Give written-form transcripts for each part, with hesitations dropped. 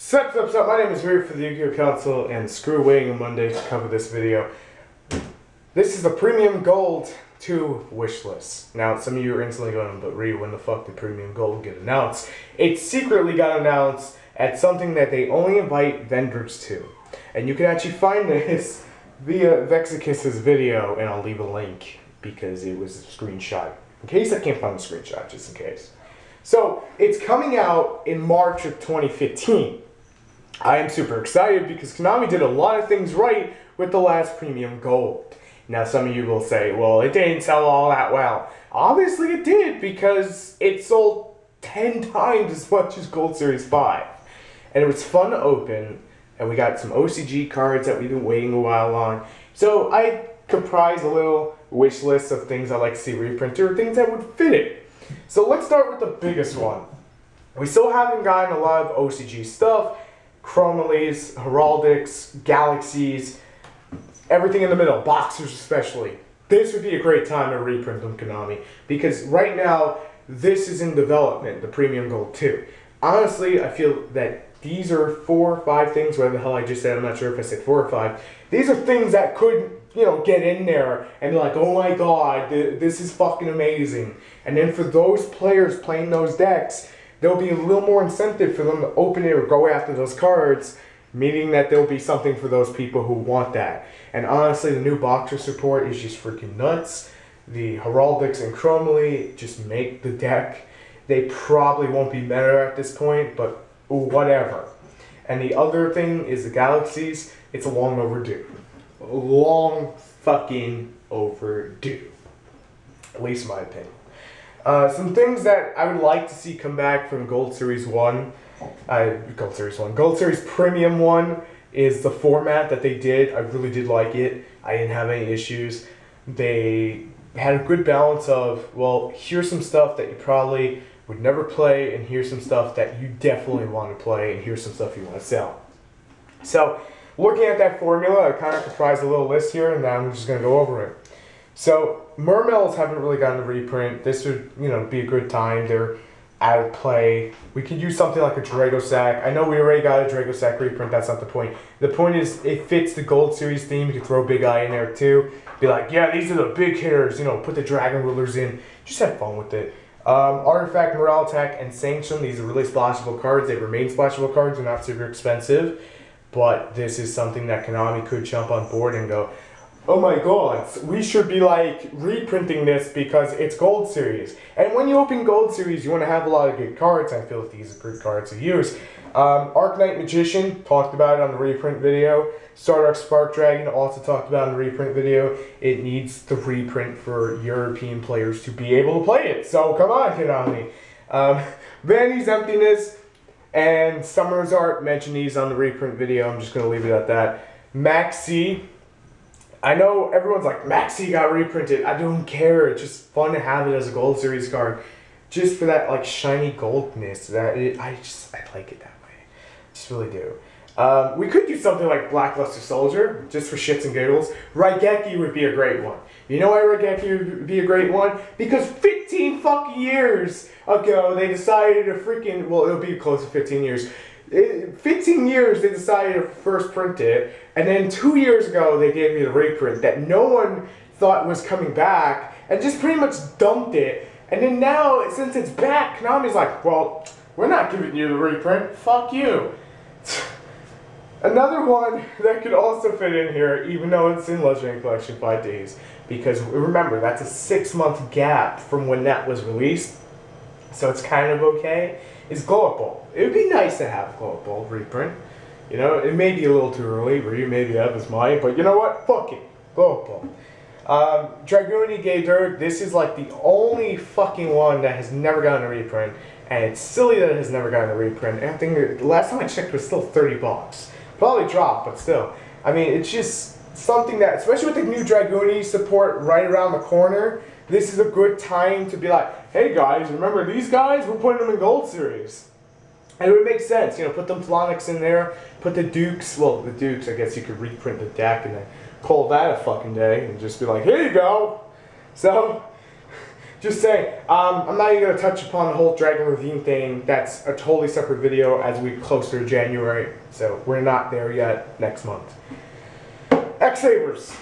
Sup, my name is Ray for the Yu-Gi-Oh! Council, and screw waiting on Monday to cover this video. This is the Premium Gold 2 wish list. Now, some of you are instantly going, but Ray, when the fuck did Premium Gold get announced? It secretly got announced at something that they only invite vendors to. And you can actually find this via Vexicus's video, and I'll leave a link because it was a screenshot. In case I can't find the screenshot, just in case. So, it's coming out in March of 2015. I am super excited because Konami did a lot of things right with the last Premium Gold. Now some of you will say, well, it didn't sell all that well. Obviously it did because it sold 10 times as much as Gold Series 5. And it was fun to open, and we got some OCG cards that we've been waiting a while on. So I comprised a little wish list of things I like to see reprinted or things that would fit it. So let's start with the biggest one. We still haven't gotten a lot of OCG stuff. Chromalies, Heraldics, Galaxies, everything in the middle, boxers especially. This would be a great time to reprint them, Konami, because right now, this is in development, the Premium Gold 2. Honestly, I feel that these are 4 or 5 things, whatever the hell I just said, I'm not sure if I said 4 or 5. These are things that could, get in there and be like, oh my god, this is fucking amazing. And then for those players playing those decks, there'll be a little more incentive for them to open it or go after those cards, meaning that there'll be something for those people who want that. And honestly, the new boxer support is just freaking nuts. The Heraldics and Chromaly just make the deck. They probably won't be better at this point, but whatever. And the other thing is the Galaxies. It's long overdue. Long fucking overdue. At least in my opinion. Some things that I would like to see come back from Gold Series 1, Gold Series Premium 1 is the format that they did. I really did like it. I didn't have any issues. They had a good balance of, well, here's some stuff that you probably would never play, and here's some stuff that you definitely want to play, and here's some stuff you want to sell. So, looking at that formula, I kind of comprised a little list here, and now I'm just going to go over it. So, Mermels haven't really gotten a reprint. This would, be a good time. They're out of play. We could use something like a Dragosack. I know we already got a Dragosack reprint. That's not the point. The point is, it fits the Gold Series theme. You can throw Big Eye in there, too. Be like, yeah, these are the big hitters. Put the Dragon Rulers in. Just have fun with it. Artifact, Morale Attack, and Sanction. These are really splashable cards. They remain splashable cards. They're not super expensive. But this is something that Konami could jump on board and go, oh my god, we should be reprinting this because it's Gold Series. And when you open Gold Series, you want to have a lot of good cards. I feel like these are good cards to use. Arknight Magician, talked about it on the reprint video. Stardark Spark Dragon, also talked about in the reprint video. It needs the reprint for European players to be able to play it. So come on, Konami. Vanity's Emptiness and Summer's Art, mentioned these on the reprint video. I'm just going to leave it at that. Maxi. I know everyone's like, Maxi got reprinted. I don't care. It's just fun to have it as a Gold Series card. Just for that shiny goldness. I like it that way. Just really do. We could do something like Blackluster Soldier, just for shits and giggles. Raigeki would be a great one. You know why Raigeki would be a great one? Because 15 fucking years ago, they decided to freaking, well, it'll be close to 15 years. 15 years they decided to first print it, and then 2 years ago they gave me the reprint that no one thought was coming back, and just pretty much dumped it. And then now, since it's back, Konami's like, well, we're not giving you the reprint, fuck you. Another one that could also fit in here, even though it's in Legendary Collection 5 days, because remember, that's a 6-month gap from when that was released, so it's kind of okay, is Glow Up Ball. It would be nice to have Glow Up Ball reprint. It may be a little too early, or you maybe have his mind, but you know what? Fuck it. Glow Up Ball. Dragoony Gay Dirt, this is the only fucking one that has never gotten a reprint, and it's silly that it has never gotten a reprint. And I think the last time I checked it was still 30 bucks. Probably dropped, but still. I mean, it's just something that, especially with the new Dragoony support right around the corner, this is a good time to be like, hey guys, remember these guys? We're putting them in Gold Series. And it would make sense, put them Flonix in there, put the Dukes, well, the Dukes, I guess you could reprint the deck and then call that a fucking day and just be like, here you go. So, just saying. I'm not even going to touch upon the whole Dragon Ravine thing. That's a totally separate video as we get closer to January. So we're not there yet next month. X-Sabers.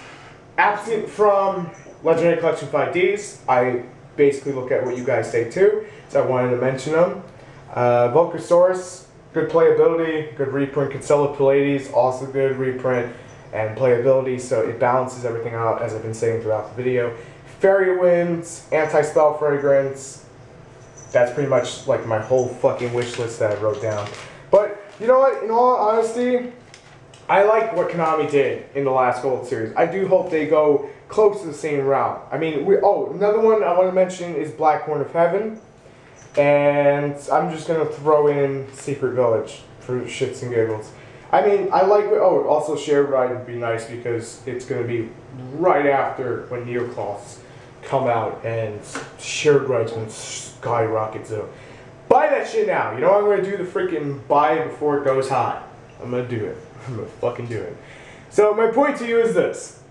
Absent from Legendary Collection 5Ds. I basically look at what you guys say too. So I wanted to mention them. Vulcasaurus. Good playability. Good reprint. Kinsella Pallades. Also good reprint and playability. So it balances everything out as I've been saying throughout the video. Fairy Winds, Anti-Spell Fragrance. That's pretty much like my whole fucking wish list that I wrote down. But you know what? In all honesty, I like what Konami did in the last Gold Series. I do hope they go close to the same route. I mean, another one I want to mention is Black Horn of Heaven. And I'm just going to throw in Secret Village for shits and giggles. I mean, I like, also Shared Ride would be nice because it's going to be right after when Neocloths come out and Shared Ride's going to skyrocket. So buy that shit now. You know I'm going to do the freaking buy it before it goes hot. I'm going to do it. I'm going to fucking do it. So my point to you is this.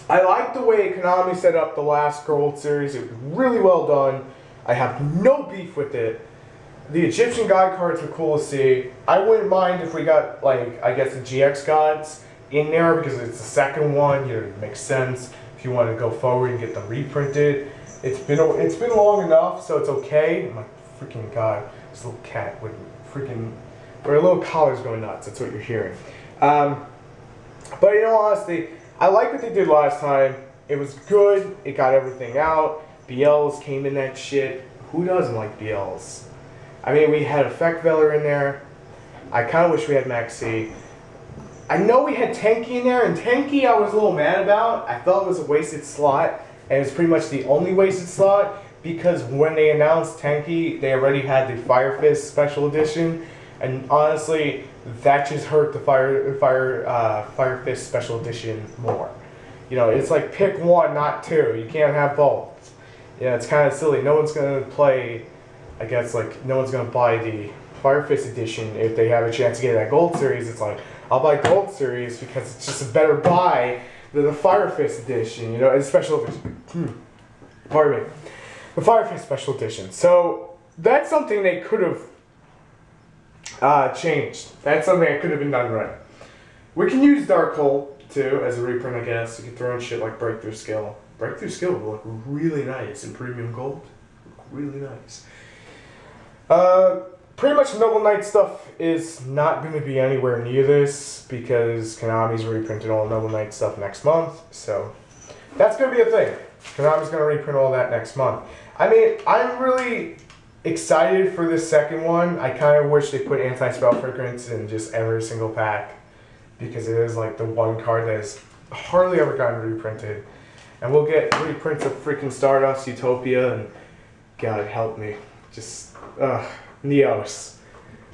I like the way Konami set up the last Gold Series. It was really well done. I have no beef with it. The Egyptian God cards were cool to see. I wouldn't mind if we got, like, I guess the GX gods in there because it's the second one. You know, it makes sense if you want to go forward and get them reprinted. It's been long enough, so it's okay. Oh my freaking God, this little cat with freaking, or a little collar's going nuts. That's what you're hearing. But in all honesty, I like what they did last time. It was good. It got everything out. BLs came in that shit. Who doesn't like BLs? I mean, we had Effect Veller in there. I kind of wish we had Maxi. I know we had Tanky in there, and Tanky I was a little mad about. I felt it was a wasted slot, and it's pretty much the only wasted slot because when they announced Tanky, they already had the Fire Fist Special Edition, and honestly, that just hurt the Fire Fist Special Edition more. You know, it's like pick one, not two. You can't have both. Yeah, it's kind of silly. No one's gonna play. I guess like no one's gonna buy the Fire Fist edition if they have a chance to get that Gold Series. It's like I'll buy Gold Series because it's just a better buy than the Fire Fist edition. You know, it's special edition. Pardon me, the Fire Fist special edition. So that's something they could have changed. That's something that could have been done right. We can use Dark Hole too as a reprint, I guess. You can throw in shit like Breakthrough Skill. Breakthrough Skill would look really nice in Premium Gold. Really nice. Pretty much Noble Knight stuff is not going to be anywhere near this because Konami's reprinting all Noble Knight stuff next month. So that's going to be a thing. Konami's going to reprint all that next month. I mean, I'm really excited for this second one. I kind of wish they put Anti-Spell Fragrance in just every single pack because it is like the one card that has hardly ever gotten reprinted. And we'll get reprints of freaking Stardust, Utopia, and God help me. Just, Neos.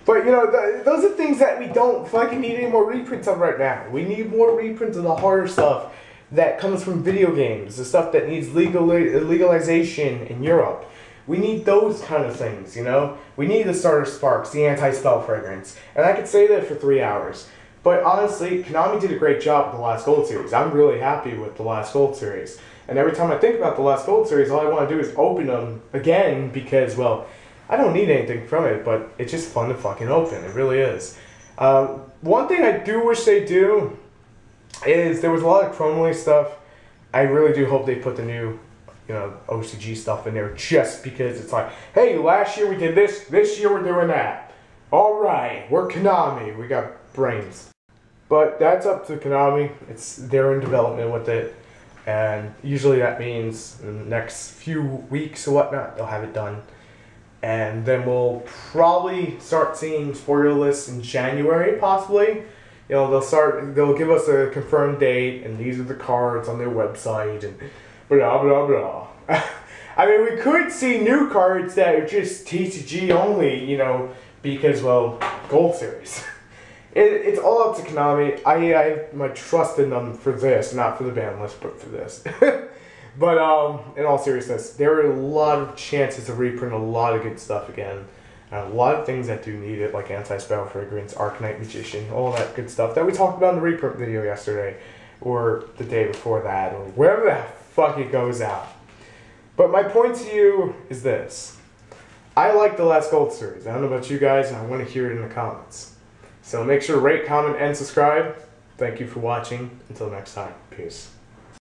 But, you know, those are things that we don't fucking need any more reprints of right now. We need more reprints of the harder stuff that comes from video games. The stuff that needs legalization in Europe. We need those kind of things, you know? We need the Starter Sparks, the Anti-Spell Fragrance. And I could say that for 3 hours. But honestly, Konami did a great job with the last Gold Series. I'm really happy with the last Gold Series. And every time I think about the last Gold Series, all I want to do is open them again because, well, I don't need anything from it, but it's just fun to fucking open. It really is. One thing I do wish they do is there was a lot of Chromely stuff. I really do hope they put the new, you know, OCG stuff in there just because it's like, hey, last year we did this year we're doing that. All right, we're Konami. We got brains. But that's up to Konami. They're in development with it. And usually that means in the next few weeks or whatnot, they'll have it done. And then we'll probably start seeing spoiler lists in January, possibly. You know, they'll give us a confirmed date, and these are the cards on their website, and blah, blah, blah. I mean, we could see new cards that are just TCG only, you know, because, well, Gold Series. It's all up to Konami. I have my trust in them for this, not for the ban list, but for this. But in all seriousness, there are a lot of chances to reprint a lot of good stuff again. And a lot of things that do need it, like Anti-Spell Fragrance, Arcanite Magician, all that good stuff that we talked about in the reprint video yesterday, or the day before that, or wherever the fuck it goes out. But my point to you is this. I like the last gold series. I don't know about you guys, and I want to hear it in the comments. So make sure to rate, comment, and subscribe. Thank you for watching. Until next time. Peace.